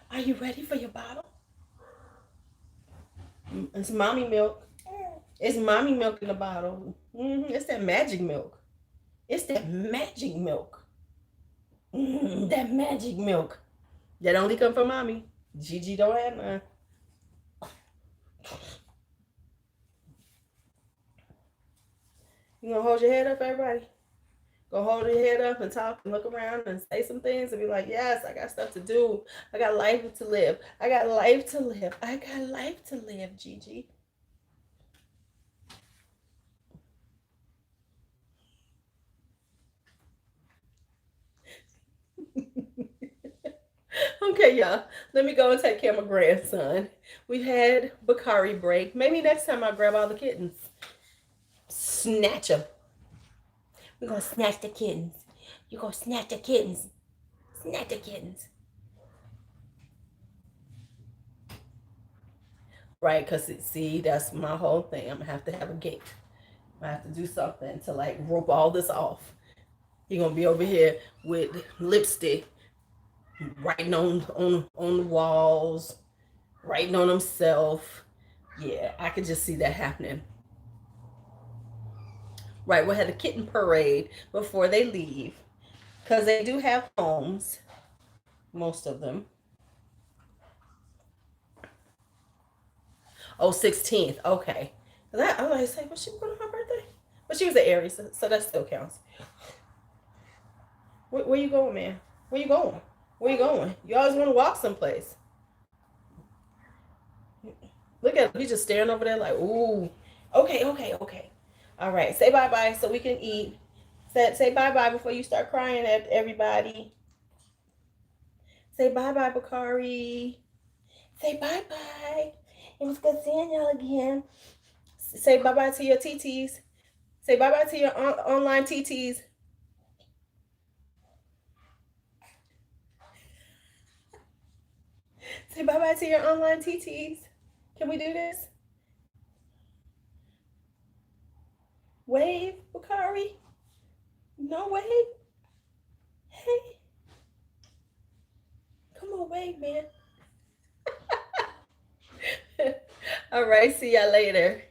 Are you ready for your bottle? It's mommy milk. It's mommy milk in the bottle. It's that magic milk. It's that magic milk. That magic milk. That only come from mommy. Gigi don't have none. You gonna hold your head up, everybody? Go hold your head up and talk and look around and say some things and be like, yes, I got stuff to do. I got life to live. I got life to live. I got life to live, Gigi. Okay, y'all. Let me go and take care of my grandson. We've had Bakari break. Maybe next time I'll grab all the kittens. Snatch them. We're going to snatch the kittens. You're going to snatch the kittens. Snatch the kittens. Right, because see, that's my whole thing. I'm going to have a gate. I have to do something to like rope all this off. You're going to be over here with lipstick writing on the walls, writing on himself. Yeah, I could just see that happening. Right, we'll have a kitten parade before they leave. Because they do have homes. Most of them. Oh, 16th. Okay. I was like, say, was she born on her birthday? But she was an Aries, so that still counts. Where you going, man? Where you going? Where you going? You always want to walk someplace. Look at him. He's just staring over there like, ooh. Okay. All right. Say bye-bye so we can eat. Say bye-bye before you start crying at everybody. Say bye-bye, Bakari. Say bye-bye. It was good seeing y'all again. Say bye-bye to your TTs. Say bye-bye to your online TTs. Say bye-bye to your online TTs. Can we do this? Wave, Bakari. No wave. Hey. Come on, wave, man. All right, see y'all later.